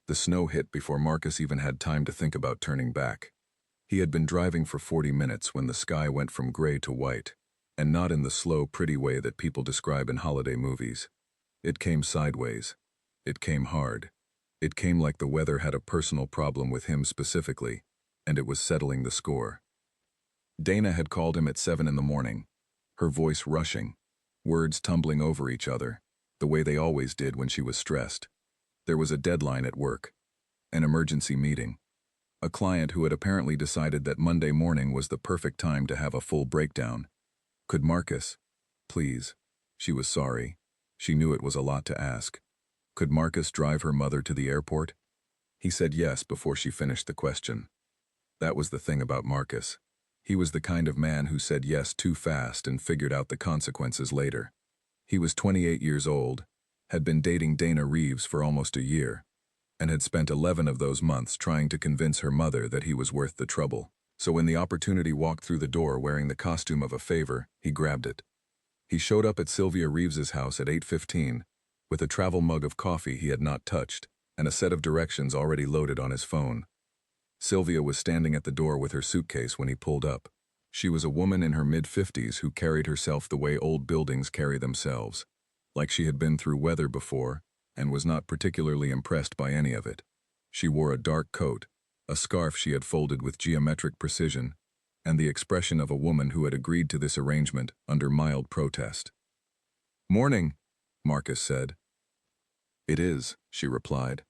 The snow hit before Marcus even had time to think about turning back. He had been driving for 40 minutes when the sky went from gray to white, and not in the slow, pretty way that people describe in holiday movies. It came sideways. It came hard. It came like the weather had a personal problem with him specifically, and it was settling the score. Dana had called him at 7 in the morning, her voice rushing, words tumbling over each other, the way they always did when she was stressed. There was a deadline at work, an emergency meeting. A client who had apparently decided that Monday morning was the perfect time to have a full breakdown. Could Marcus, please? She was sorry. She knew it was a lot to ask. Could Marcus drive her mother to the airport? He said yes before she finished the question. That was the thing about Marcus. He was the kind of man who said yes too fast and figured out the consequences later. He was 28 years old, had been dating Dana Reeves for almost a year, and had spent 11 of those months trying to convince her mother that he was worth the trouble. So when the opportunity walked through the door wearing the costume of a favor, he grabbed it. He showed up at Sylvia Reeves's house at 8:15, with a travel mug of coffee he had not touched, and a set of directions already loaded on his phone. Sylvia was standing at the door with her suitcase when he pulled up. She was a woman in her mid-50s who carried herself the way old buildings carry themselves, like she had been through weather before and was not particularly impressed by any of it. She wore a dark coat, a scarf she had folded with geometric precision, and the expression of a woman who had agreed to this arrangement under mild protest. "Morning," Marcus said. "It is," she replied.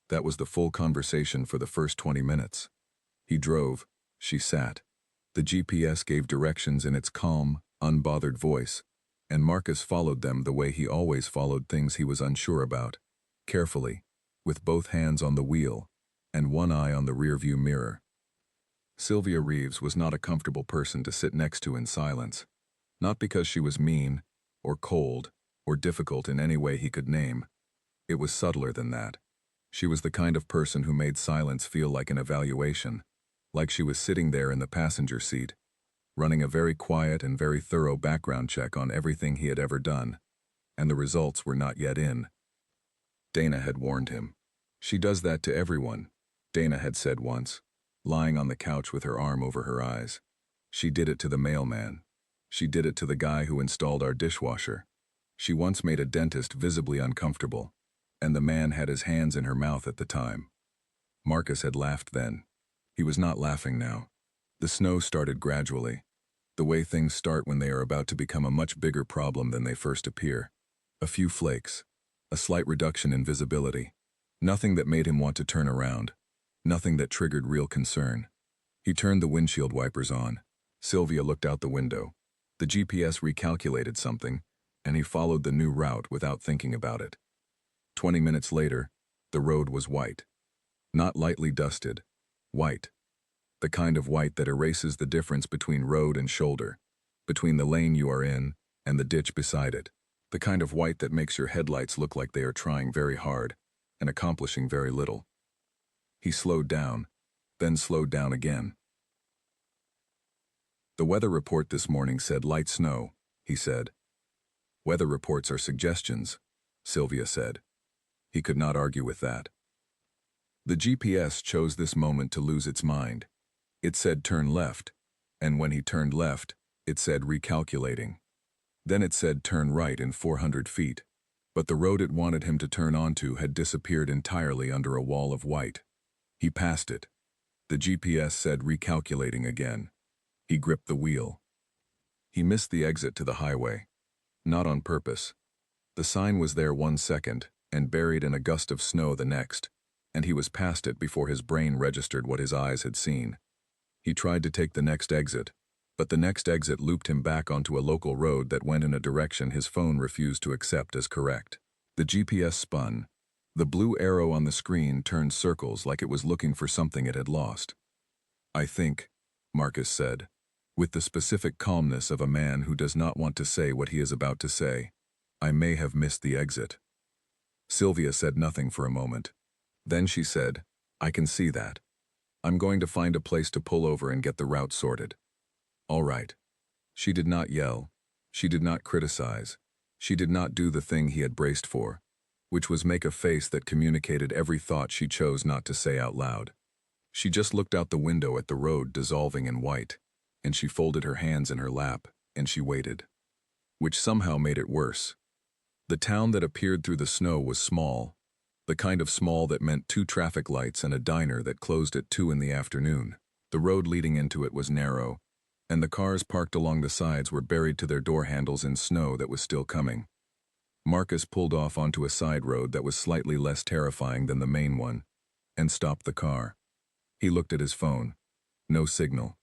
That was the full conversation for the first 20 minutes. He drove, she sat. The GPS gave directions in its calm, unbothered voice, and Marcus followed them the way he always followed things he was unsure about, carefully, with both hands on the wheel, and one eye on the rearview mirror. Sylvia Reeves was not a comfortable person to sit next to in silence, not because she was mean, or cold, or difficult in any way he could name. It was subtler than that. She was the kind of person who made silence feel like an evaluation, like she was sitting there in the passenger seat, running a very quiet and very thorough background check on everything he had ever done, and the results were not yet in. Dana had warned him. "She does that to everyone," Dana had said once, lying on the couch with her arm over her eyes. "She did it to the mailman. She did it to the guy who installed our dishwasher. She once made a dentist visibly uncomfortable, and the man had his hands in her mouth at the time." Marcus had laughed then. He was not laughing now. The snow started gradually, the way things start when they are about to become a much bigger problem than they first appear. A few flakes, a slight reduction in visibility, nothing that made him want to turn around, nothing that triggered real concern. He turned the windshield wipers on. Sylvia looked out the window. The GPS recalculated something, and he followed the new route without thinking about it. 20 minutes later, the road was white. Not lightly dusted. White. The kind of white that erases the difference between road and shoulder, between the lane you are in and the ditch beside it. The kind of white that makes your headlights look like they are trying very hard and accomplishing very little. He slowed down, then slowed down again. "The weather report this morning said light snow," he said. "Weather reports are suggestions," Sylvia said. He could not argue with that. The GPS chose this moment to lose its mind. It said turn left, and when he turned left, it said recalculating. Then it said turn right in 400 feet, but the road it wanted him to turn onto had disappeared entirely under a wall of white. He passed it. The GPS said recalculating again. He gripped the wheel. He missed the exit to the highway. Not on purpose. The sign was there 1 second, and buried in a gust of snow the next, and he was past it before his brain registered what his eyes had seen. He tried to take the next exit, but the next exit looped him back onto a local road that went in a direction his phone refused to accept as correct. The GPS spun. The blue arrow on the screen turned circles like it was looking for something it had lost. "I think," Marcus said, with the specific calmness of a man who does not want to say what he is about to say, "I may have missed the exit." Sylvia said nothing for a moment. Then she said, "I can see that. I'm going to find a place to pull over and get the route sorted." "All right." She did not yell. She did not criticize. She did not do the thing he had braced for. which was make a face that communicated every thought she chose not to say out loud. She just looked out the window at the road dissolving in white, and she folded her hands in her lap, and she waited. Which somehow made it worse. The town that appeared through the snow was small, the kind of small that meant 2 traffic lights and a diner that closed at 2 in the afternoon. The road leading into it was narrow, and the cars parked along the sides were buried to their door handles in snow that was still coming. Marcus pulled off onto a side road that was slightly less terrifying than the main one, and stopped the car. He looked at his phone. No signal.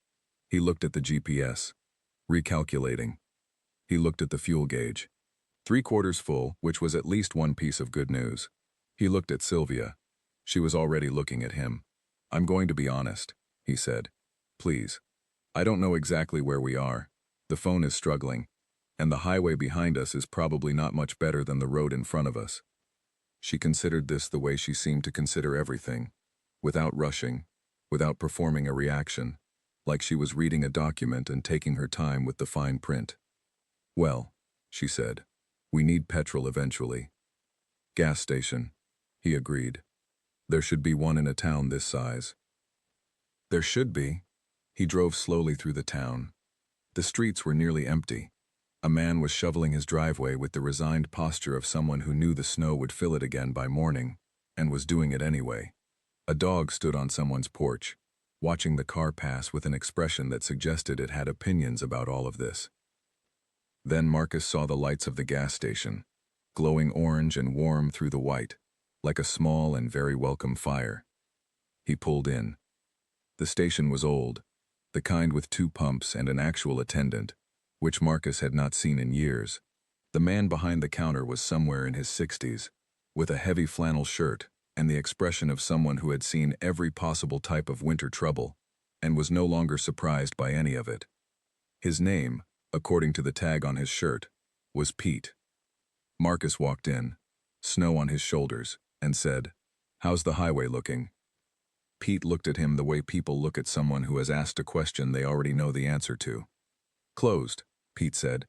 He looked at the GPS. Recalculating. He looked at the fuel gauge. 3/4 full, which was at least one piece of good news. He looked at Sylvia. She was already looking at him. "I'm going to be honest," he said. "Please. I don't know exactly where we are. The phone is struggling, and the highway behind us is probably not much better than the road in front of us." She considered this the way she seemed to consider everything, without rushing, without performing a reaction, like she was reading a document and taking her time with the fine print. "Well," she said, "we need petrol eventually." "Gas station," he agreed. "There should be one in a town this size." There should be. He drove slowly through the town. The streets were nearly empty. A man was shoveling his driveway with the resigned posture of someone who knew the snow would fill it again by morning, and was doing it anyway. A dog stood on someone's porch, watching the car pass with an expression that suggested it had opinions about all of this. Then Marcus saw the lights of the gas station, glowing orange and warm through the white, like a small and very welcome fire. He pulled in. The station was old, the kind with 2 pumps and an actual attendant, which Marcus had not seen in years. The man behind the counter was somewhere in his 60s, with a heavy flannel shirt and the expression of someone who had seen every possible type of winter trouble, and was no longer surprised by any of it. His name, according to the tag on his shirt, was Pete. Marcus walked in, snow on his shoulders, and said, "How's the highway looking?" Pete looked at him the way people look at someone who has asked a question they already know the answer to. "Closed," Pete said.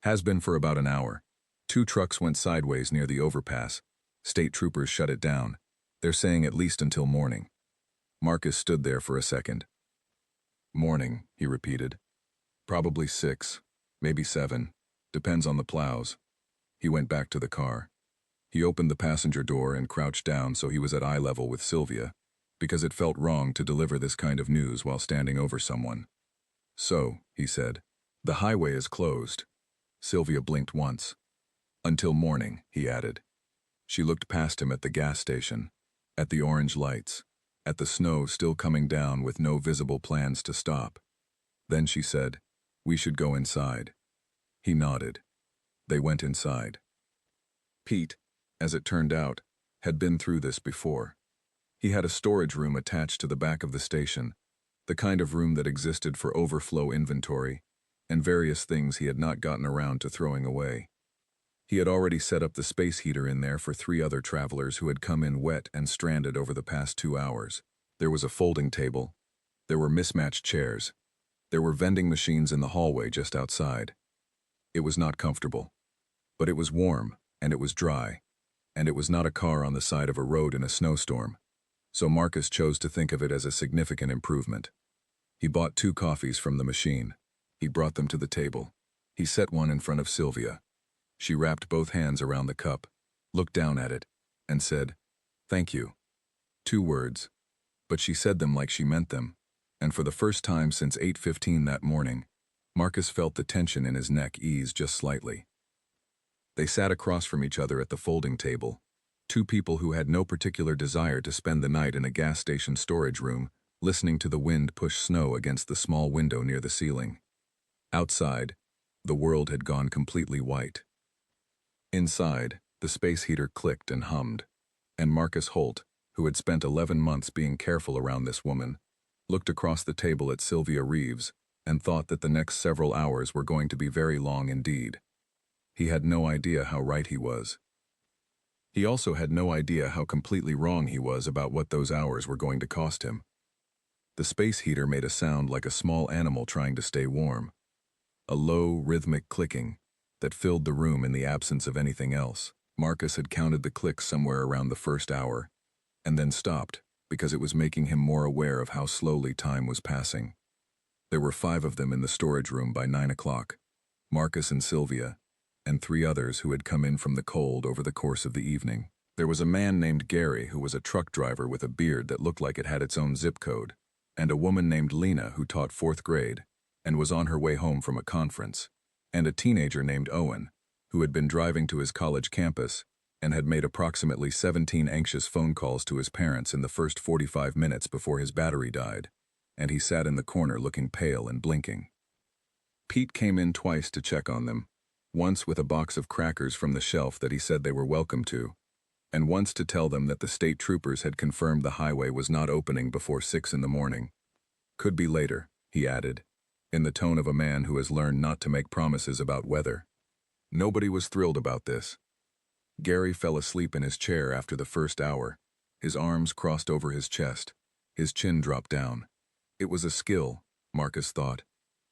"Has been for about an hour. 2 trucks went sideways near the overpass. State troopers shut it down. They're saying at least until morning." Marcus stood there for a second. "Morning," he repeated. "Probably 6, maybe 7. Depends on the plows." He went back to the car. He opened the passenger door and crouched down so he was at eye level with Sylvia, because it felt wrong to deliver this kind of news while standing over someone. "So," he said, "the highway is closed." Sylvia blinked once. "Until morning," he added. She looked past him at the gas station, at the orange lights, at the snow still coming down with no visible plans to stop. Then she said, "We should go inside." He nodded. They went inside. Pete, as it turned out, had been through this before. He had a storage room attached to the back of the station, the kind of room that existed for overflow inventory, and various things he had not gotten around to throwing away. He had already set up the space heater in there for 3 other travelers who had come in wet and stranded over the past 2 hours. There was a folding table. There were mismatched chairs. There were vending machines in the hallway just outside. It was not comfortable. But it was warm, and it was dry, and it was not a car on the side of a road in a snowstorm. So Marcus chose to think of it as a significant improvement. He bought 2 coffees from the machine. He brought them to the table. He set one in front of Sylvia. She wrapped both hands around the cup, looked down at it, and said, "Thank you." 2 words, but she said them like she meant them, and for the first time since 8:15 that morning, Marcus felt the tension in his neck ease just slightly. They sat across from each other at the folding table, 2 people who had no particular desire to spend the night in a gas station storage room, listening to the wind push snow against the small window near the ceiling. Outside, the world had gone completely white. Inside, the space heater clicked and hummed, and Marcus Holt, who had spent 11 months being careful around this woman, looked across the table at Sylvia Reeves and thought that the next several hours were going to be very long indeed. He had no idea how right he was. He also had no idea how completely wrong he was about what those hours were going to cost him. The space heater made a sound like a small animal trying to stay warm. A low, rhythmic clicking that filled the room in the absence of anything else. Marcus had counted the clicks somewhere around the first hour, and then stopped, because it was making him more aware of how slowly time was passing. There were 5 of them in the storage room by 9 o'clock, Marcus and Sylvia, and 3 others who had come in from the cold over the course of the evening. There was a man named Gary who was a truck driver with a beard that looked like it had its own zip code, and a woman named Lena who taught 4th grade and was on her way home from a conference, and a teenager named Owen who had been driving to his college campus and had made approximately 17 anxious phone calls to his parents in the first 45 minutes before his battery died, and he sat in the corner looking pale and blinking. Pete came in twice to check on them, once with a box of crackers from the shelf that he said they were welcome to, and once to tell them that the state troopers had confirmed the highway was not opening before 6 in the morning. Could be later, he added, in the tone of a man who has learned not to make promises about weather. Nobody was thrilled about this. Gary fell asleep in his chair after the first hour, his arms crossed over his chest, his chin dropped down. It was a skill, Marcus thought,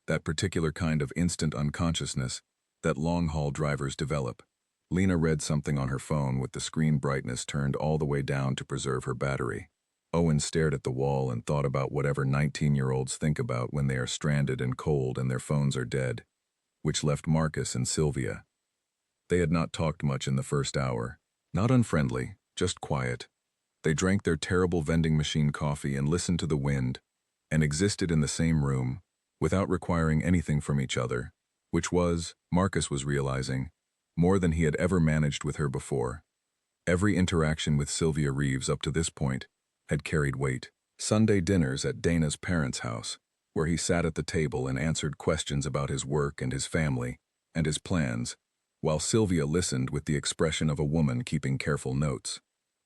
that particular kind of instant unconsciousness that long-haul drivers develop. Lena read something on her phone with the screen brightness turned all the way down to preserve her battery. Owen stared at the wall and thought about whatever 19-year-olds think about when they are stranded and cold and their phones are dead, which left Marcus and Sylvia. They had not talked much in the first hour, not unfriendly, just quiet. They drank their terrible vending machine coffee and listened to the wind, and existed in the same room, without requiring anything from each other, which was, Marcus was realizing, more than he had ever managed with her before. Every interaction with Sylvia Reeves up to this point had carried weight. Sunday dinners at Dana's parents' house, where he sat at the table and answered questions about his work and his family and his plans, while Sylvia listened with the expression of a woman keeping careful notes.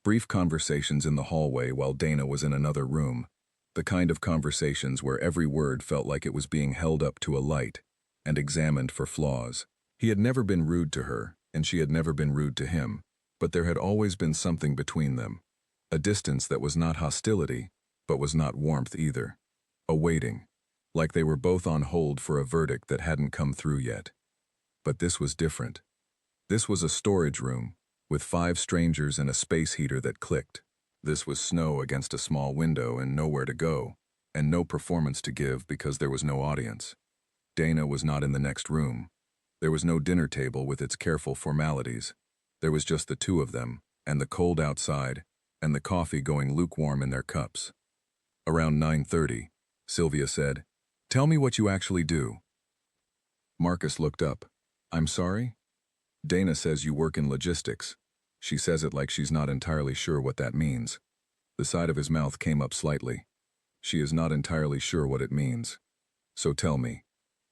Brief conversations in the hallway while Dana was in another room, the kind of conversations where every word felt like it was being held up to a light and examined for flaws. He had never been rude to her, and she had never been rude to him, but there had always been something between them, a distance that was not hostility, but was not warmth either. A waiting, like they were both on hold for a verdict that hadn't come through yet. But this was different. This was a storage room, with 5 strangers and a space heater that clicked. This was snow against a small window and nowhere to go, and no performance to give because there was no audience. Dana was not in the next room. There was no dinner table with its careful formalities. There was just the 2 of them, and the cold outside, and the coffee going lukewarm in their cups. Around 9:30, Sylvia said, "Tell me what you actually do." Marcus looked up. "I'm sorry?" "Dana says you work in logistics." She says it like she's not entirely sure what that means. The side of his mouth came up slightly. She is not entirely sure what it means. "So tell me,"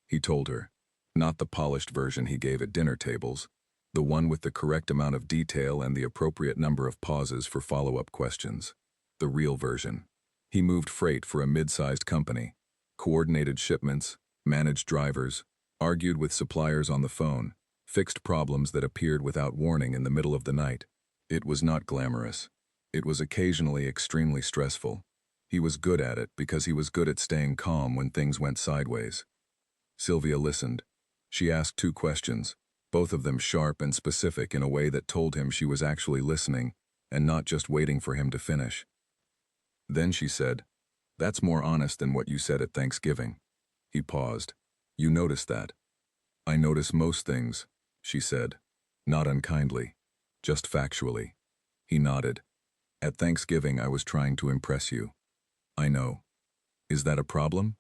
he told her. Not the polished version he gave at dinner tables, the one with the correct amount of detail and the appropriate number of pauses for follow-up questions. The real version. He moved freight for a mid-sized company, coordinated shipments, managed drivers, argued with suppliers on the phone, fixed problems that appeared without warning in the middle of the night. It was not glamorous. It was occasionally extremely stressful. He was good at it because he was good at staying calm when things went sideways. Sylvia listened. She asked 2 questions, both of them sharp and specific in a way that told him she was actually listening and not just waiting for him to finish. Then she said, "That's more honest than what you said at Thanksgiving." He paused. "You noticed that?" "I notice most things," she said, not unkindly, just factually. He nodded. "At Thanksgiving I was trying to impress you." "I know. Is that a problem?"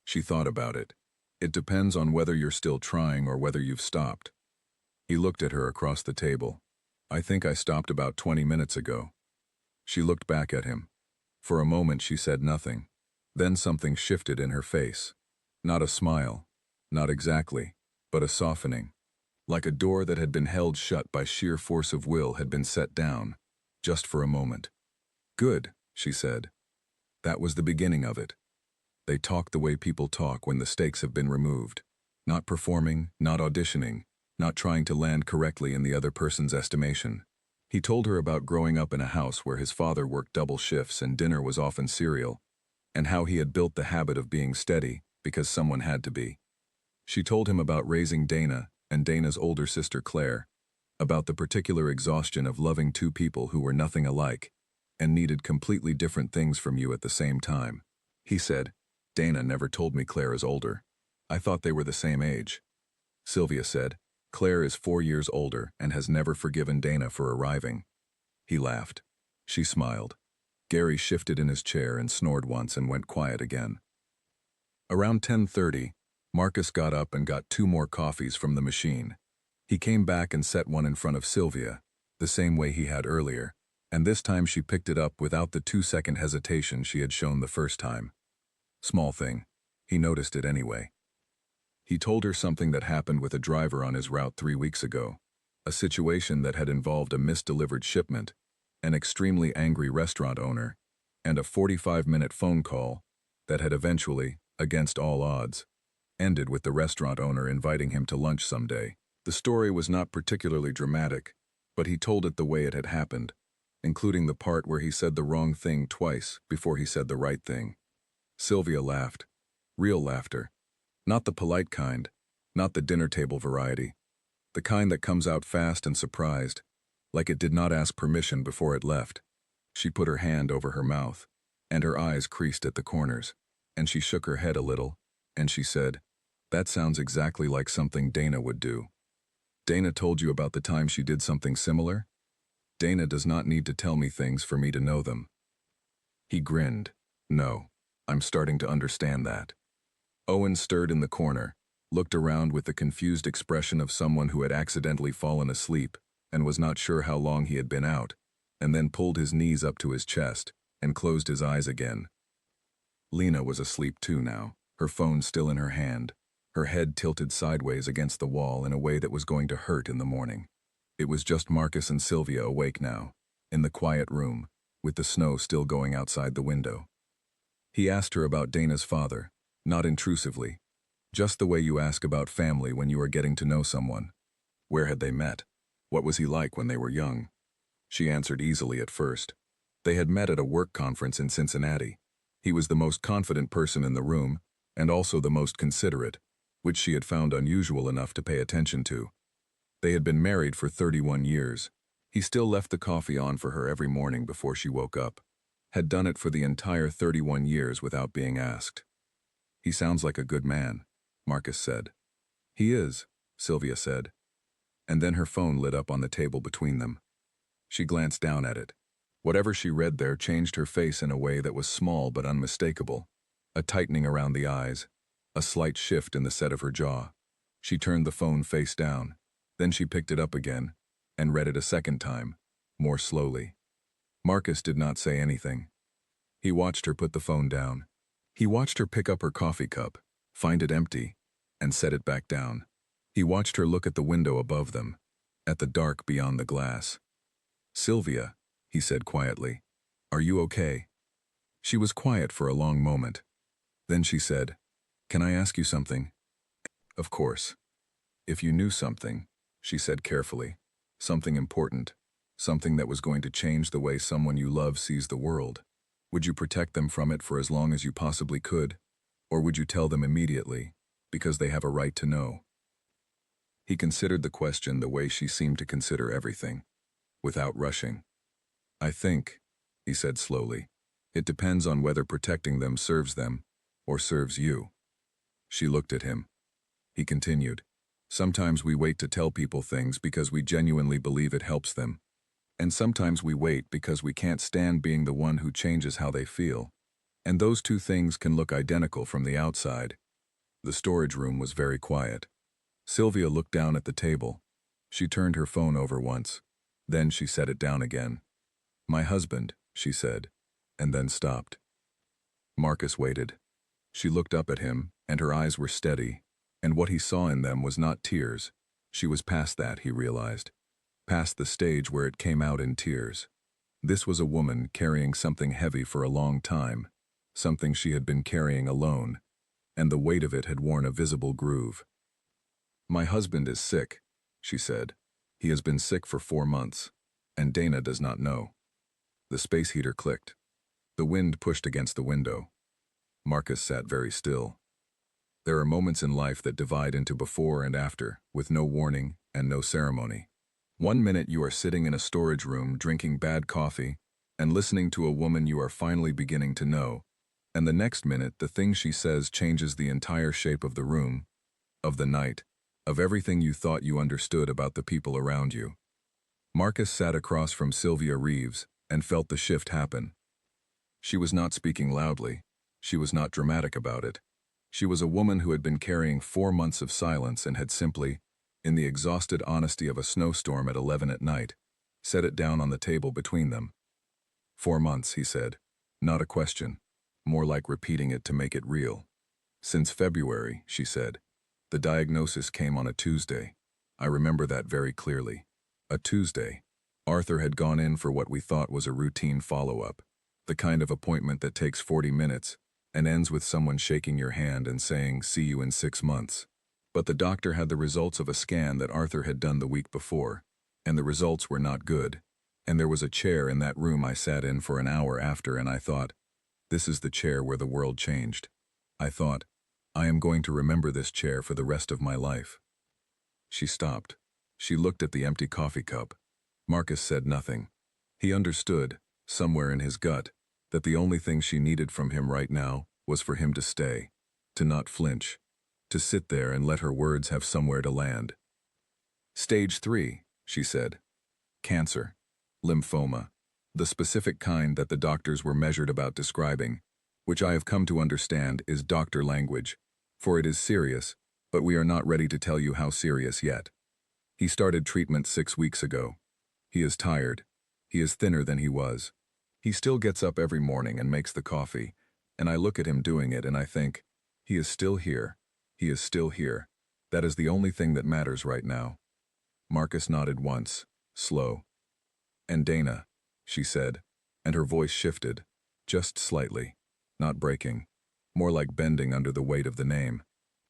She thought about it. "It depends on whether you're still trying or whether you've stopped." He looked at her across the table. "I think I stopped about 20 minutes ago." She looked back at him. For a moment she said nothing. Then something shifted in her face. Not a smile. Not exactly. But a softening. Like a door that had been held shut by sheer force of will had been set down, just for a moment. "Good," she said. That was the beginning of it. They talk the way people talk when the stakes have been removed. Not performing, not auditioning, not trying to land correctly in the other person's estimation. He told her about growing up in a house where his father worked double shifts and dinner was often cereal, and how he had built the habit of being steady because someone had to be. She told him about raising Dana and Dana's older sister Claire, about the particular exhaustion of loving two people who were nothing alike and needed completely different things from you at the same time. He said, Dana never told me Claire is older. I thought they were the same age. Sylvia said, Claire is 4 years older and has never forgiven Dana for arriving. He laughed. She smiled. Gary shifted in his chair and snored once and went quiet again. Around 10:30, Marcus got up and got 2 more coffees from the machine. He came back and set one in front of Sylvia, the same way he had earlier, and this time she picked it up without the 2-second hesitation she had shown the first time. Small thing. He noticed it anyway. He told her something that happened with a driver on his route 3 weeks ago, a situation that had involved a misdelivered shipment, an extremely angry restaurant owner, and a 45-minute phone call that had eventually, against all odds, ended with the restaurant owner inviting him to lunch someday. The story was not particularly dramatic, but he told it the way it had happened, including the part where he said the wrong thing twice before he said the right thing. Sylvia laughed. Real laughter. Not the polite kind, not the dinner table variety. The kind that comes out fast and surprised, like it did not ask permission before it left. She put her hand over her mouth, and her eyes creased at the corners, and she shook her head a little, and she said, That sounds exactly like something Dana would do. Dana told you about the time she did something similar? Dana does not need to tell me things for me to know them. He grinned. No, I'm starting to understand that. Owen stirred in the corner, looked around with the confused expression of someone who had accidentally fallen asleep and was not sure how long he had been out, and then pulled his knees up to his chest and closed his eyes again. Lena was asleep too now, her phone still in her hand, her head tilted sideways against the wall in a way that was going to hurt in the morning. It was just Marcus and Sylvia awake now, in the quiet room, with the snow still going outside the window. He asked her about Dana's father, not intrusively, just the way you ask about family when you are getting to know someone. Where had they met? What was he like when they were young? She answered easily at first. They had met at a work conference in Cincinnati. He was the most confident person in the room, and also the most considerate, which she had found unusual enough to pay attention to. They had been married for 31 years. He still left the coffee on for her every morning before she woke up. Had done it for the entire 31 years without being asked. He sounds like a good man, Marcus said. He is, Sylvia said. And then her phone lit up on the table between them. She glanced down at it. Whatever she read there changed her face in a way that was small but unmistakable. A tightening around the eyes, a slight shift in the set of her jaw. She turned the phone face down. Then she picked it up again and read it a second time, more slowly. Marcus did not say anything. He watched her put the phone down. He watched her pick up her coffee cup, find it empty, and set it back down. He watched her look at the window above them, at the dark beyond the glass. Sylvia, he said quietly, are you okay? She was quiet for a long moment. Then she said, Can I ask you something? Of course. If you knew something, she said carefully, something important, something that was going to change the way someone you love sees the world, would you protect them from it for as long as you possibly could? Or would you tell them immediately, because they have a right to know? He considered the question the way she seemed to consider everything, without rushing. I think, he said slowly, it depends on whether protecting them serves them or serves you. She looked at him. He continued, sometimes we wait to tell people things because we genuinely believe it helps them. And sometimes we wait because we can't stand being the one who changes how they feel. And those two things can look identical from the outside. The storage room was very quiet. Sylvia looked down at the table. She turned her phone over once. Then she set it down again. My husband, she said, and then stopped. Marcus waited. She looked up at him, and her eyes were steady, and what he saw in them was not tears. She was past that, he realized. Past the stage where it came out in tears. This was a woman carrying something heavy for a long time, something she had been carrying alone, and the weight of it had worn a visible groove. My husband is sick, she said. He has been sick for 4 months, and Dana does not know. The space heater clicked. The wind pushed against the window. Marcus sat very still. There are moments in life that divide into before and after, with no warning and no ceremony. One minute you are sitting in a storage room drinking bad coffee and listening to a woman you are finally beginning to know, and the next minute the thing she says changes the entire shape of the room, of the night, of everything you thought you understood about the people around you. Marcus sat across from Sylvia Reeves and felt the shift happen. She was not speaking loudly. She was not dramatic about it. She was a woman who had been carrying 4 months of silence and had simply, in the exhausted honesty of a snowstorm at 11 at night, set it down on the table between them. 4 months, he said. Not a question. More like repeating it to make it real. Since February, she said. The diagnosis came on a Tuesday. I remember that very clearly. A Tuesday. Arthur had gone in for what we thought was a routine follow-up. The kind of appointment that takes 40 minutes and ends with someone shaking your hand and saying, "See you in 6 months." But the doctor had the results of a scan that Arthur had done the week before, and the results were not good. And there was a chair in that room I sat in for an hour after, and I thought, this is the chair where the world changed. I thought, I am going to remember this chair for the rest of my life. She stopped. She looked at the empty coffee cup. Marcus said nothing. He understood, somewhere in his gut, that the only thing she needed from him right now was for him to stay, to not flinch, to sit there and let her words have somewhere to land. Stage 3, she said. Cancer. Lymphoma. The specific kind that the doctors were measured about describing, which I have come to understand is doctor language, for it is serious, but we are not ready to tell you how serious yet. He started treatment 6 weeks ago. He is tired. He is thinner than he was. He still gets up every morning and makes the coffee, and I look at him doing it and I think, he is still here. He is still here. That is the only thing that matters right now. Marcus nodded once, slow. And Dana, she said, and her voice shifted, just slightly, not breaking, more like bending under the weight of the name.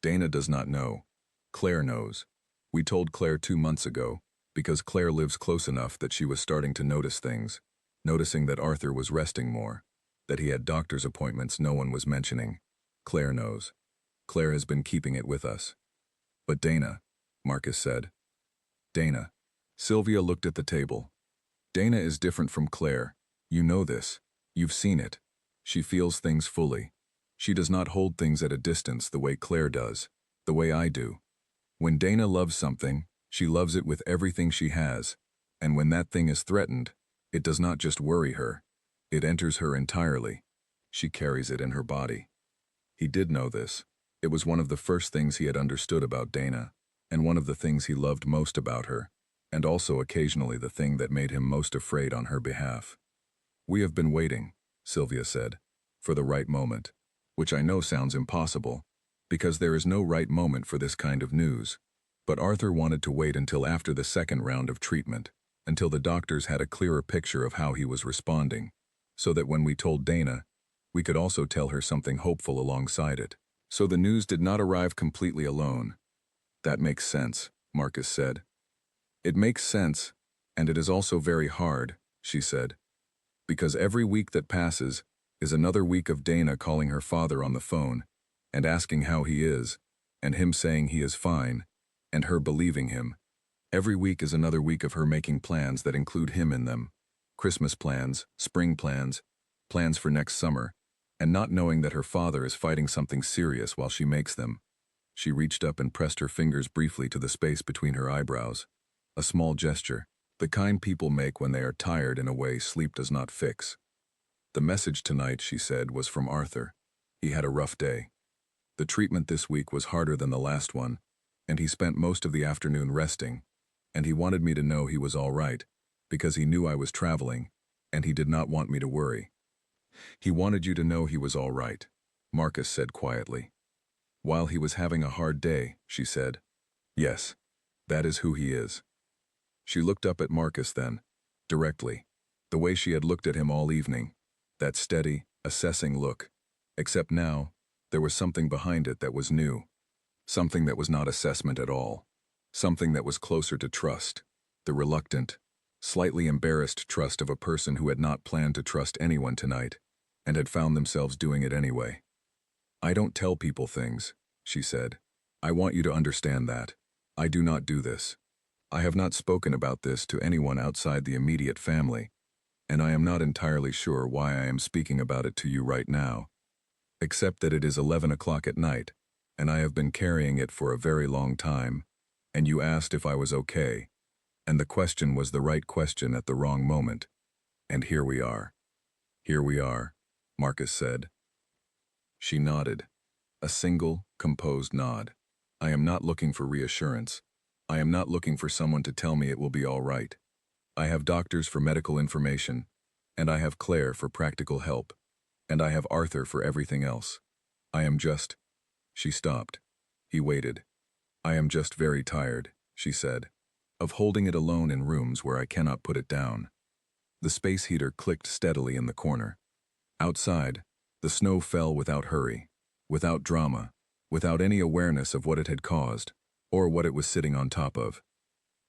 Dana does not know. Claire knows. We told Claire 2 months ago, because Claire lives close enough that she was starting to notice things, noticing that Arthur was resting more, that he had doctor's appointments no one was mentioning. Claire knows. Claire has been keeping it with us. But Dana, Marcus said. Dana. Sylvia looked at the table. Dana is different from Claire. You know this. You've seen it. She feels things fully. She does not hold things at a distance the way Claire does, the way I do. When Dana loves something, she loves it with everything she has, and when that thing is threatened, it does not just worry her. It enters her entirely. She carries it in her body. He did know this. It was one of the first things he had understood about Dana, and one of the things he loved most about her, and also occasionally the thing that made him most afraid on her behalf. We have been waiting, Sylvia said, for the right moment, which I know sounds impossible, because there is no right moment for this kind of news. But Arthur wanted to wait until after the second round of treatment, until the doctors had a clearer picture of how he was responding, so that when we told Dana, we could also tell her something hopeful alongside it. So the news did not arrive completely alone. That makes sense, Marcus said. It makes sense, and it is also very hard, she said, because every week that passes is another week of Dana calling her father on the phone and asking how he is, and him saying he is fine, and her believing him. Every week is another week of her making plans that include him in them. Christmas plans, spring plans, plans for next summer, and not knowing that her father is fighting something serious while she makes them. She reached up and pressed her fingers briefly to the space between her eyebrows. A small gesture, the kind people make when they are tired in a way sleep does not fix. The message tonight, she said, was from Arthur. He had a rough day. The treatment this week was harder than the last one, and he spent most of the afternoon resting, and he wanted me to know he was all right, because he knew I was traveling, and he did not want me to worry. He wanted you to know he was all right, Marcus said quietly. While he was having a hard day, she said. Yes, that is who he is. She looked up at Marcus then, directly, the way she had looked at him all evening, that steady, assessing look, except now, there was something behind it that was new, something that was not assessment at all, something that was closer to trust, the reluctant, slightly embarrassed trust of a person who had not planned to trust anyone tonight, and had found themselves doing it anyway. I don't tell people things, she said. I want you to understand that. I do not do this. I have not spoken about this to anyone outside the immediate family, and I am not entirely sure why I am speaking about it to you right now, except that it is 11 o'clock at night, and I have been carrying it for a very long time, and you asked if I was okay, and the question was the right question at the wrong moment, and here we are. Here we are, Marcus said. She nodded. A single, composed nod. I am not looking for reassurance. I am not looking for someone to tell me it will be all right. I have doctors for medical information, and I have Claire for practical help, and I have Arthur for everything else. I am just... She stopped. He waited. I am just very tired, she said, of holding it alone in rooms where I cannot put it down. The space heater clicked steadily in the corner. Outside, the snow fell without hurry, without drama, without any awareness of what it had caused, or what it was sitting on top of.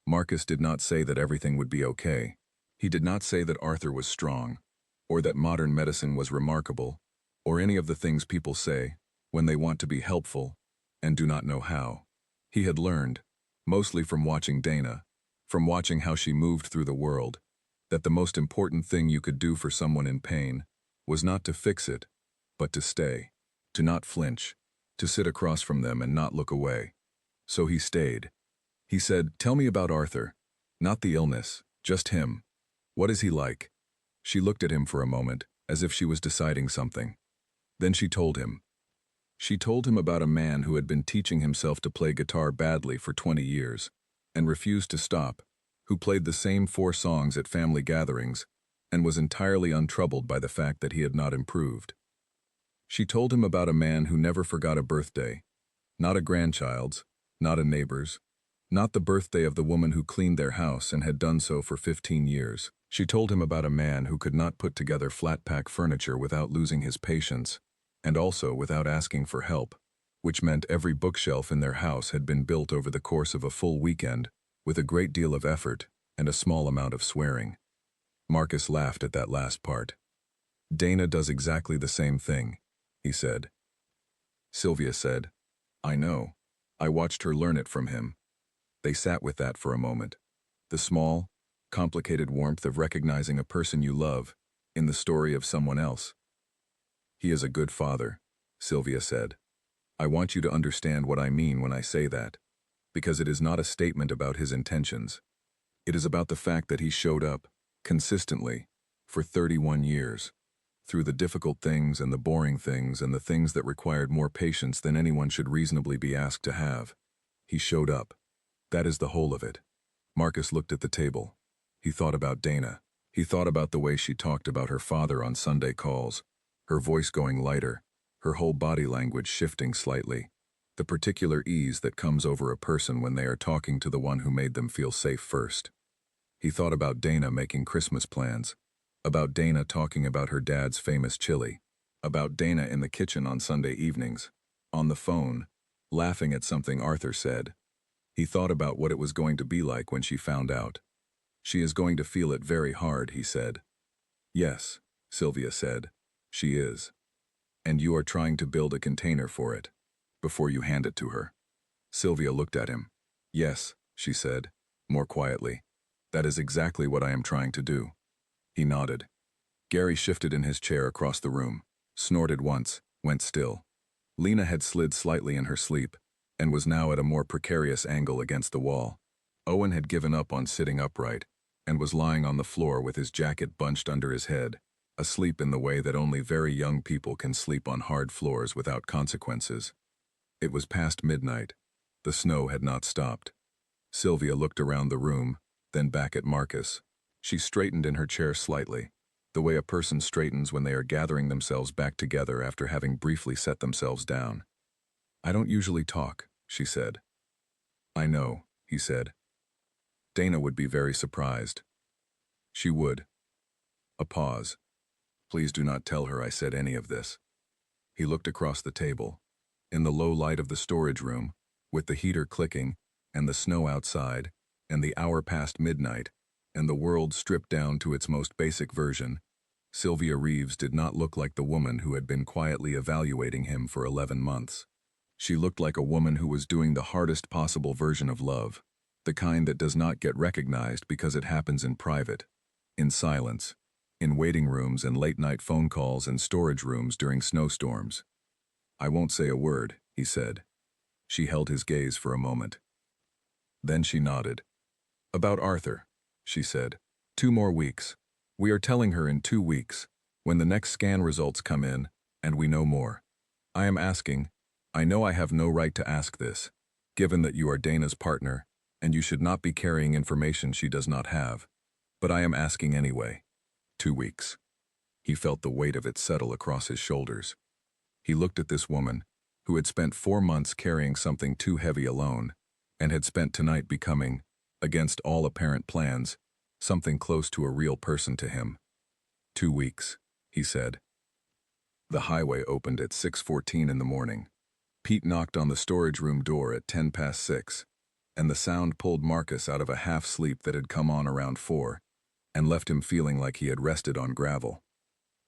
Marcus did not say that everything would be okay. He did not say that Arthur was strong, or that modern medicine was remarkable, or any of the things people say when they want to be helpful and do not know how. He had learned, mostly from watching Dana, from watching how she moved through the world, that the most important thing you could do for someone in pain was not to fix it, but to stay, to not flinch, to sit across from them and not look away. So he stayed. He said, "Tell me about Arthur. Not the illness, just him. What is he like?" She looked at him for a moment, as if she was deciding something. Then she told him. She told him about a man who had been teaching himself to play guitar badly for 20 years, and refused to stop, who played the same 4 songs at family gatherings, and was entirely untroubled by the fact that he had not improved. She told him about a man who never forgot a birthday, not a grandchild's, not a neighbor's, not the birthday of the woman who cleaned their house and had done so for 15 years. She told him about a man who could not put together flat-pack furniture without losing his patience, and also without asking for help, which meant every bookshelf in their house had been built over the course of a full weekend, with a great deal of effort and a small amount of swearing. Marcus laughed at that last part. Dana does exactly the same thing, he said. Sylvia said, I know. I watched her learn it from him. They sat with that for a moment. The small, complicated warmth of recognizing a person you love in the story of someone else. He is a good father, Sylvia said. I want you to understand what I mean when I say that, because it is not a statement about his intentions. It is about the fact that he showed up, consistently, for 31 years, through the difficult things and the boring things and the things that required more patience than anyone should reasonably be asked to have. He showed up. That is the whole of it. Marcus looked at the table. He thought about Dana. He thought about the way she talked about her father on Sunday calls, her voice going lighter, her whole body language shifting slightly, the particular ease that comes over a person when they are talking to the one who made them feel safe first. He thought about Dana making Christmas plans, about Dana talking about her dad's famous chili, about Dana in the kitchen on Sunday evenings, on the phone, laughing at something Arthur said. He thought about what it was going to be like when she found out. She is going to feel it very hard, he said. Yes, Sylvia said. She is. And you are trying to build a container for it, before you hand it to her. Sylvia looked at him. Yes, she said, more quietly. That is exactly what I am trying to do. He nodded. Gary shifted in his chair across the room, snorted once, went still. Lena had slid slightly in her sleep, and was now at a more precarious angle against the wall. Owen had given up on sitting upright, and was lying on the floor with his jacket bunched under his head, asleep in the way that only very young people can sleep on hard floors without consequences. It was past midnight. The snow had not stopped. Sylvia looked around the room, then back at Marcus. She straightened in her chair slightly, the way a person straightens when they are gathering themselves back together after having briefly set themselves down. I don't usually talk, she said. I know, he said. Dana would be very surprised. She would. A pause. Please do not tell her I said any of this. He looked across the table. In the low light of the storage room, with the heater clicking, and the snow outside, and the hour past midnight, and the world stripped down to its most basic version, Sylvia Reeves did not look like the woman who had been quietly evaluating him for 11 months. She looked like a woman who was doing the hardest possible version of love, The kind that does not get recognized because it happens in private, in silence, in waiting rooms and late-night phone calls and storage rooms during snowstorms. "I won't say a word," he said. She held his gaze for a moment. Then she nodded. "About Arthur," she said. "2 more weeks. We are telling her in 2 weeks, when the next scan results come in, and we know more. I am asking, I know I have no right to ask this, given that you are Dana's partner, and you should not be carrying information she does not have, but I am asking anyway. 2 weeks." He felt the weight of it settle across his shoulders. He looked at this woman, who had spent 4 months carrying something too heavy alone, and had spent tonight becoming, against all apparent plans, something close to a real person to him. 2 weeks, he said. The highway opened at 6:14 in the morning. Pete knocked on the storage room door at 6:10, and the sound pulled Marcus out of a half-sleep that had come on around 4, and left him feeling like he had rested on gravel.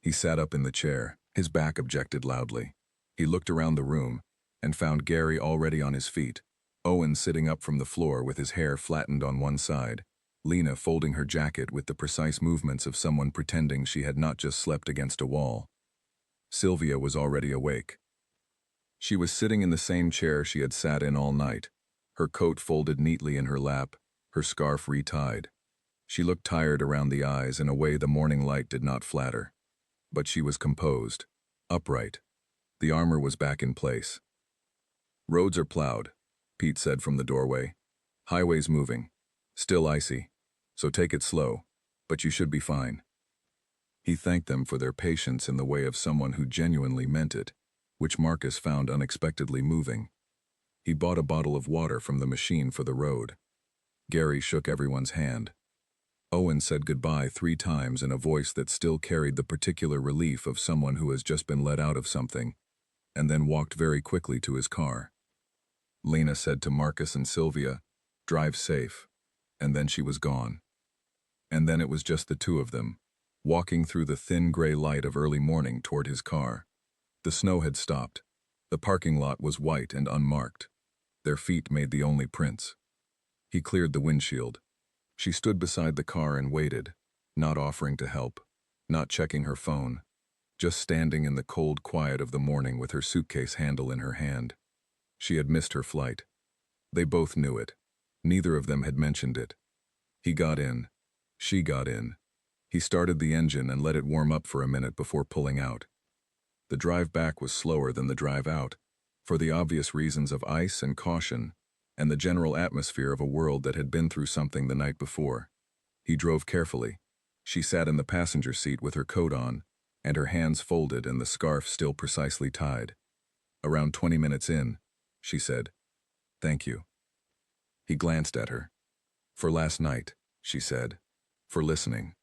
He sat up in the chair, his back objected loudly. He looked around the room, and found Gary already on his feet, Owen sitting up from the floor with his hair flattened on one side, Lena folding her jacket with the precise movements of someone pretending she had not just slept against a wall. Sylvia was already awake. She was sitting in the same chair she had sat in all night, her coat folded neatly in her lap, her scarf retied. She looked tired around the eyes in a way the morning light did not flatter. But she was composed, upright. The armor was back in place. "Roads are plowed," Pete said from the doorway. "Highway's moving. Still icy. So take it slow, but you should be fine." He thanked them for their patience in the way of someone who genuinely meant it, which Marcus found unexpectedly moving. He bought a bottle of water from the machine for the road. Gary shook everyone's hand. Owen said goodbye 3 times in a voice that still carried the particular relief of someone who has just been let out of something, and then walked very quickly to his car. Lena said to Marcus and Sylvia, "Drive safe," and then she was gone. And then it was just the 2 of them, walking through the thin gray light of early morning toward his car. The snow had stopped. The parking lot was white and unmarked. Their feet made the only prints. He cleared the windshield. She stood beside the car and waited, not offering to help, not checking her phone, just standing in the cold quiet of the morning with her suitcase handle in her hand. She had missed her flight. They both knew it. Neither of them had mentioned it. He got in. She got in. He started the engine and let it warm up for a minute before pulling out. The drive back was slower than the drive out, for the obvious reasons of ice and caution, and the general atmosphere of a world that had been through something the night before. He drove carefully. She sat in the passenger seat with her coat on, and her hands folded and the scarf still precisely tied. Around 20 minutes in, she said, "Thank you." He glanced at her. "For last night," she said. "For listening.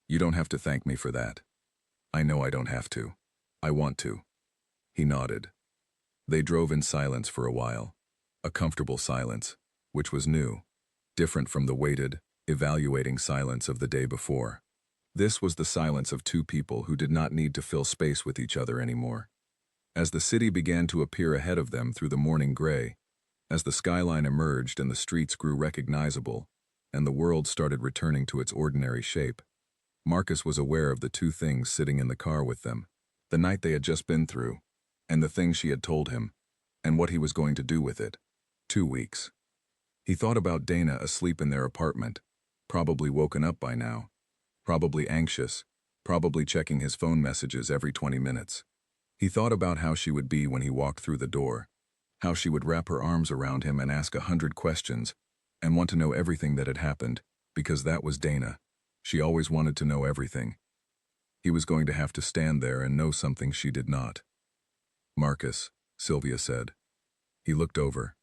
You don't have to thank me for that. I know I don't have to. I want to." He nodded. They drove in silence for a while. A comfortable silence, which was new, different from the weighted, evaluating silence of the day before. This was the silence of 2 people who did not need to fill space with each other anymore. As the city began to appear ahead of them through the morning gray, as the skyline emerged and the streets grew recognizable, and the world started returning to its ordinary shape, Marcus was aware of the 2 things sitting in the car with them, the night they had just been through, and the thing she had told him, and what he was going to do with it. 2 weeks. He thought about Dana asleep in their apartment, probably woken up by now, probably anxious, probably checking his phone messages every 20 minutes. He thought about how she would be when he walked through the door, how she would wrap her arms around him and ask 100 questions, and want to know everything that had happened, because that was Dana. She always wanted to know everything. He was going to have to stand there and know something she did not. "Marcus," Sylvia said. He looked over.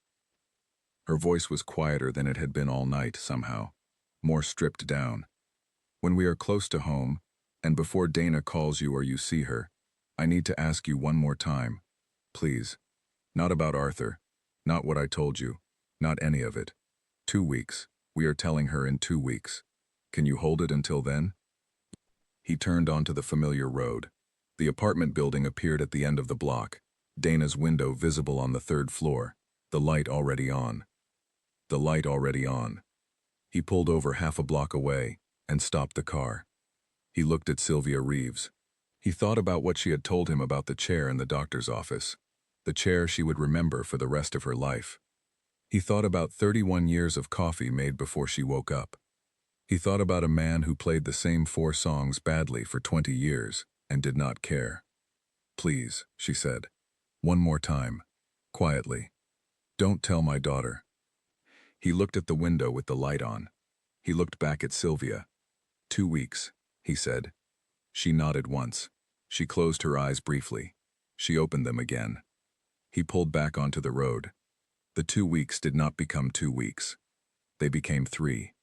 Her voice was quieter than it had been all night, somehow, more stripped down. "When we are close to home, and before Dana calls you or you see her, I need to ask you one more time. Please. Not about Arthur. Not what I told you. Not any of it. 2 weeks. We are telling her in 2 weeks. Can you hold it until then?" He turned onto the familiar road. The apartment building appeared at the end of the block, Dana's window visible on the 3rd floor, the light already on. the light already on. He pulled over half a block away and stopped the car. He looked at Sylvia Reeves. He thought about what she had told him about the chair in the doctor's office, the chair she would remember for the rest of her life. He thought about 31 years of coffee made before she woke up. He thought about a man who played the same 4 songs badly for 20 years and did not care. "Please," she said. "One more time. Quietly. Don't tell my daughter." He looked at the window with the light on. He looked back at Sylvia. 2 weeks, he said. She nodded once. She closed her eyes briefly. She opened them again. He pulled back onto the road. The 2 weeks did not become 2 weeks. They became 3.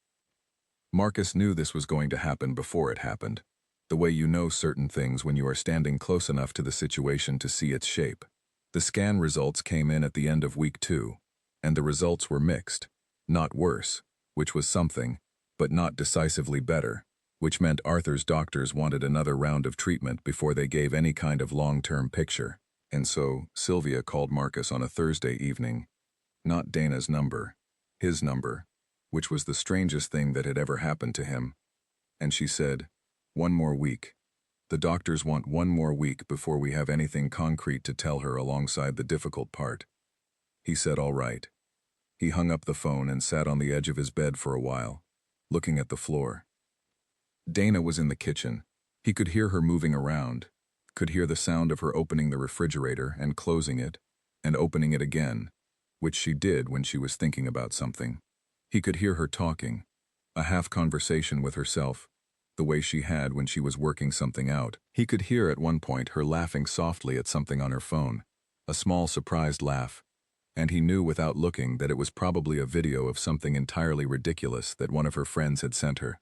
Marcus knew this was going to happen before it happened, the way you know certain things when you are standing close enough to the situation to see its shape. The scan results came in at the end of week 2, and the results were mixed. Not worse, which was something, but not decisively better, which meant Arthur's doctors wanted another round of treatment before they gave any kind of long-term picture. And so, Sylvia called Marcus on a Thursday evening. Not Dana's number, his number, which was the strangest thing that had ever happened to him. And she said, "1 more week. The doctors want 1 more week before we have anything concrete to tell her alongside the difficult part." He said all right. He hung up the phone and sat on the edge of his bed for a while, looking at the floor. Dana was in the kitchen. He could hear her moving around, could hear the sound of her opening the refrigerator and closing it, and opening it again, which she did when she was thinking about something. He could hear her talking, a half-conversation with herself, the way she had when she was working something out. He could hear at one point her laughing softly at something on her phone, a small surprised laugh, and he knew without looking that it was probably a video of something entirely ridiculous that one of her friends had sent her.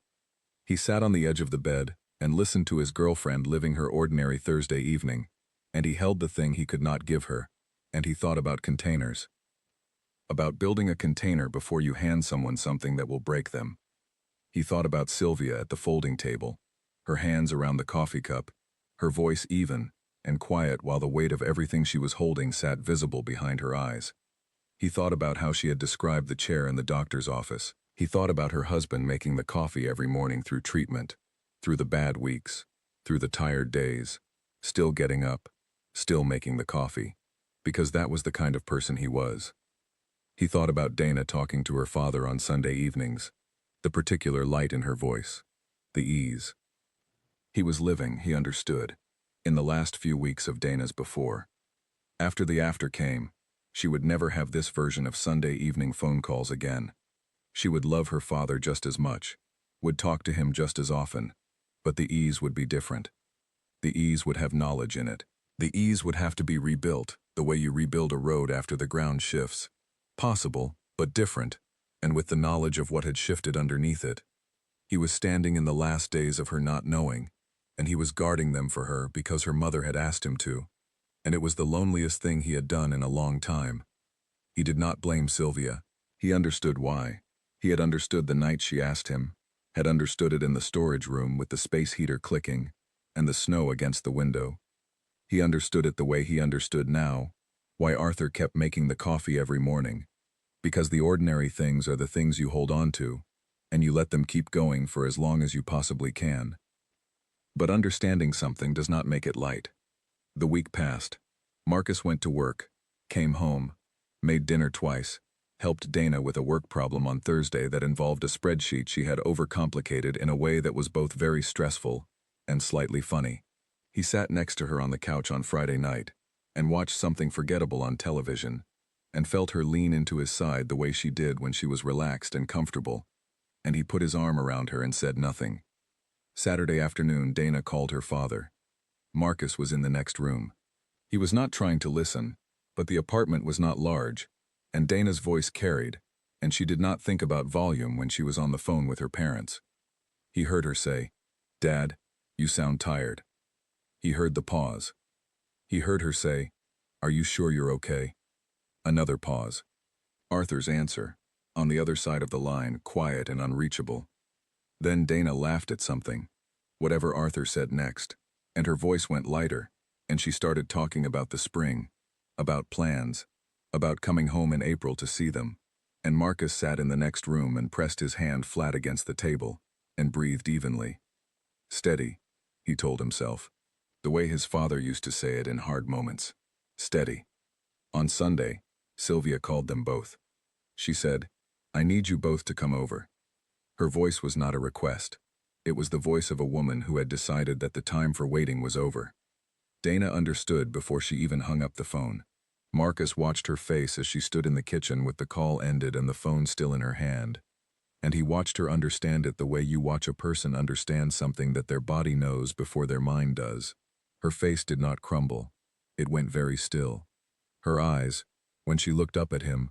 He sat on the edge of the bed and listened to his girlfriend living her ordinary Thursday evening, and he held the thing he could not give her, and he thought about containers. About building a container before you hand someone something that will break them. He thought about Sylvia at the folding table, her hands around the coffee cup, her voice even and quiet while the weight of everything she was holding sat visible behind her eyes. He thought about how she had described the chair in the doctor's office. He thought about her husband making the coffee every morning through treatment, through the bad weeks, through the tired days, still getting up, still making the coffee, because that was the kind of person he was. He thought about Dana talking to her father on Sunday evenings, the particular light in her voice, the ease. He was living, he understood, in the last few weeks of Dana's before. After the after came, she would never have this version of Sunday evening phone calls again. She would love her father just as much, would talk to him just as often, but the ease would be different. The ease would have knowledge in it. The ease would have to be rebuilt, the way you rebuild a road after the ground shifts. Possible, but different, and with the knowledge of what had shifted underneath it. He was standing in the last days of her not knowing, and he was guarding them for her because her mother had asked him to, and it was the loneliest thing he had done in a long time. He did not blame Sylvia. He understood why. He had understood the night she asked him, had understood it in the storage room with the space heater clicking and the snow against the window. He understood it the way he understood now, why Arthur kept making the coffee every morning, because the ordinary things are the things you hold on to, and you let them keep going for as long as you possibly can. But understanding something does not make it light. The week passed. Marcus went to work, came home, made dinner twice, helped Dana with a work problem on Thursday that involved a spreadsheet she had overcomplicated in a way that was both very stressful and slightly funny. He sat next to her on the couch on Friday night and watched something forgettable on television, and felt her lean into his side the way she did when she was relaxed and comfortable, and he put his arm around her and said nothing. Saturday afternoon, Dana called her father. Marcus was in the next room. He was not trying to listen, but the apartment was not large, and Dana's voice carried, and she did not think about volume when she was on the phone with her parents. He heard her say, "Dad, you sound tired." He heard the pause. He heard her say, "Are you sure you're okay?" Another pause. Arthur's answer, on the other side of the line, quiet and unreachable. Then Dana laughed at something, whatever Arthur said next, and her voice went lighter, and she started talking about the spring, about plans, about coming home in April to see them. And Marcus sat in the next room and pressed his hand flat against the table and breathed evenly. Steady, he told himself, the way his father used to say it in hard moments. Steady. On Sunday, Sylvia called them both. She said, "I need you both to come over." Her voice was not a request. It was the voice of a woman who had decided that the time for waiting was over. Dana understood before she even hung up the phone. Marcus watched her face as she stood in the kitchen with the call ended and the phone still in her hand. And he watched her understand it the way you watch a person understand something that their body knows before their mind does. Her face did not crumble. It went very still. Her eyes, when she looked up at him,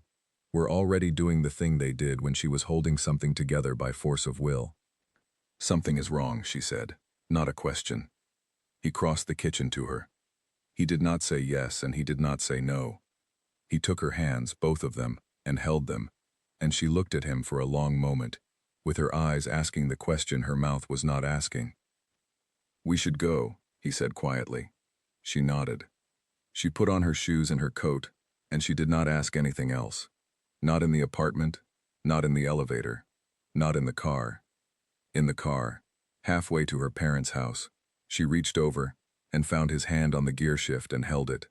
were already doing the thing they did when she was holding something together by force of will. "Something is wrong," she said, not a question. He crossed the kitchen to her. He did not say yes and he did not say no. He took her hands, both of them, and held them, and she looked at him for a long moment, with her eyes asking the question her mouth was not asking. "We should go," he said quietly. She nodded. She put on her shoes and her coat, and she did not ask anything else. Not in the apartment, not in the elevator, not in the car. In the car, halfway to her parents' house, she reached over and found his hand on the gear shift and held it.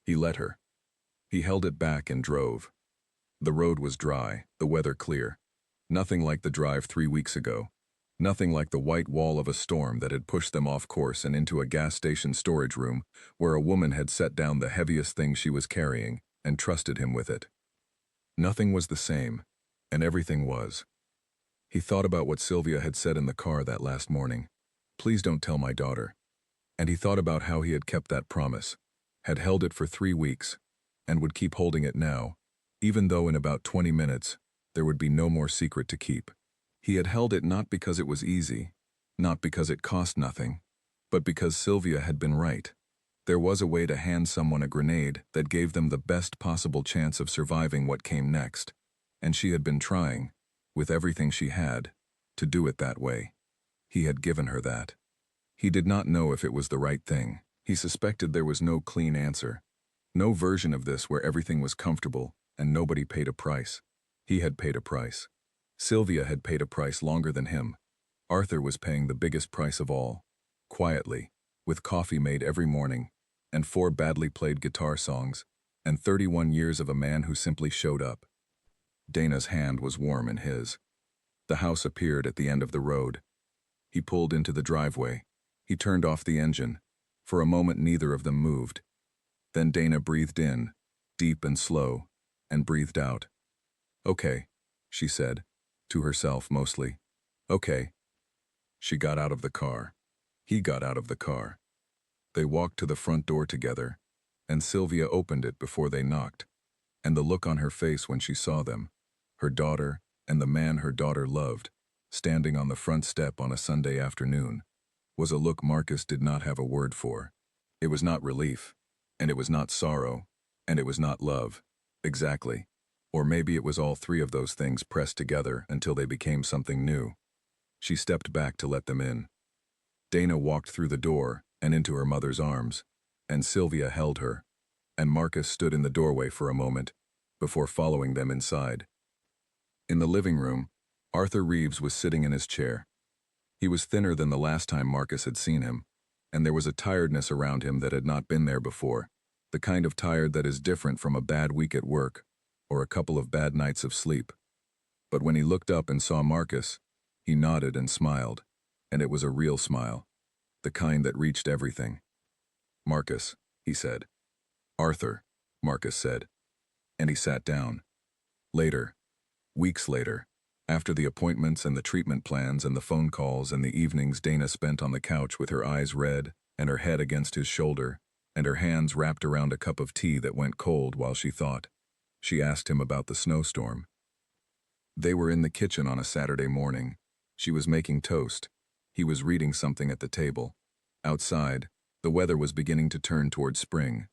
He let her. He held it back and drove. The road was dry, the weather clear. Nothing like the drive 3 weeks ago. Nothing like the white wall of a storm that had pushed them off course and into a gas station storage room where a woman had set down the heaviest thing she was carrying and trusted him with it. Nothing was the same, and everything was. He thought about what Sylvia had said in the car that last morning. "Please don't tell my daughter." And he thought about how he had kept that promise, had held it for 3 weeks, and would keep holding it now, even though in about 20 minutes there would be no more secret to keep. He had held it not because it was easy, not because it cost nothing, but because Sylvia had been right. There was a way to hand someone a grenade that gave them the best possible chance of surviving what came next, and she had been trying, with everything she had, to do it that way. He had given her that. He did not know if it was the right thing. He suspected there was no clean answer. No version of this where everything was comfortable and nobody paid a price. He had paid a price. Sylvia had paid a price longer than him. Arthur was paying the biggest price of all. Quietly, with coffee made every morning, and 4 badly played guitar songs, and 31 years of a man who simply showed up. Dana's hand was warm in his. The house appeared at the end of the road. He pulled into the driveway. He turned off the engine. For a moment neither of them moved. Then Dana breathed in, deep and slow, and breathed out. "Okay," she said, to herself mostly. "Okay." She got out of the car. He got out of the car. They walked to the front door together, and Sylvia opened it before they knocked. And the look on her face when she saw them, her daughter and the man her daughter loved, standing on the front step on a Sunday afternoon, was a look Marcus did not have a word for. It was not relief, and it was not sorrow, and it was not love. Exactly. Or maybe it was all 3 of those things pressed together until they became something new. She stepped back to let them in. Dana walked through the door and into her mother's arms, and Sylvia held her, and Marcus stood in the doorway for a moment, before following them inside. In the living room, Arthur Reeves was sitting in his chair. He was thinner than the last time Marcus had seen him, and there was a tiredness around him that had not been there before, the kind of tired that is different from a bad week at work, or a couple of bad nights of sleep. But when he looked up and saw Marcus, he nodded and smiled, and it was a real smile, the kind that reached everything. "Marcus," he said. "Arthur," Marcus said, and he sat down. Later, weeks later, after the appointments and the treatment plans and the phone calls and the evenings Dana spent on the couch with her eyes red and her head against his shoulder and her hands wrapped around a cup of tea that went cold while she thought, she asked him about the snowstorm. They were in the kitchen on a Saturday morning. She was making toast. He was reading something at the table. Outside, the weather was beginning to turn toward spring.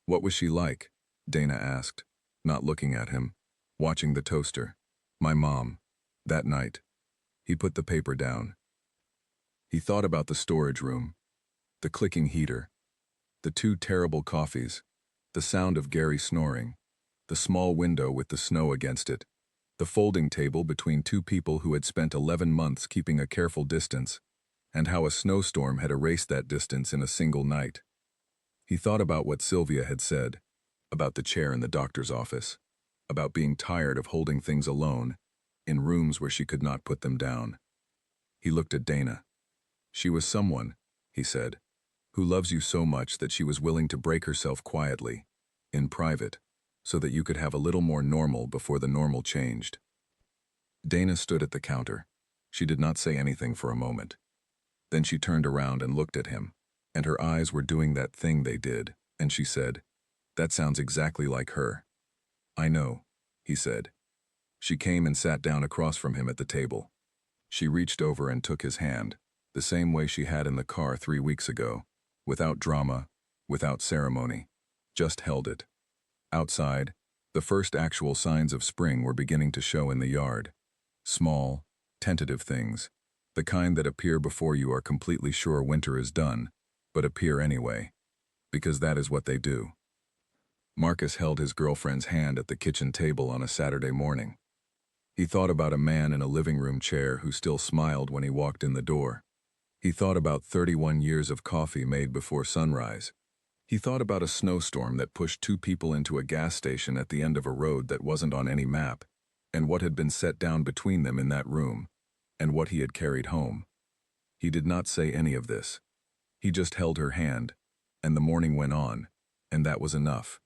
"What was she like?" Dana asked, not looking at him, watching the toaster. "My mom. That night." He put the paper down. He thought about the storage room, the clicking heater, the 2 terrible coffees, the sound of Gary snoring, the small window with the snow against it, the folding table between two people who had spent 11 months keeping a careful distance, and how a snowstorm had erased that distance in a single night. He thought about what Sylvia had said, about the chair in the doctor's office, about being tired of holding things alone, in rooms where she could not put them down. He looked at Dana. She was someone, he said, who loves you so much that she was willing to break herself quietly, in private, so that you could have a little more normal before the normal changed. Dana stood at the counter. She did not say anything for a moment. Then she turned around and looked at him, and her eyes were doing that thing they did, and she said, "That sounds exactly like her." "I know," he said. She came and sat down across from him at the table. She reached over and took his hand, the same way she had in the car 3 weeks ago, without drama, without ceremony, just held it. Outside, the first actual signs of spring were beginning to show in the yard. Small, tentative things, the kind that appear before you are completely sure winter is done, but appear anyway, because that is what they do. Marcus held his girlfriend's hand at the kitchen table on a Saturday morning. He thought about a man in a living room chair who still smiled when he walked in the door. He thought about 31 years of coffee made before sunrise. He thought about a snowstorm that pushed two people into a gas station at the end of a road that wasn't on any map, and what had been set down between them in that room, and what he had carried home. He did not say any of this. He just held her hand, and the morning went on, and that was enough.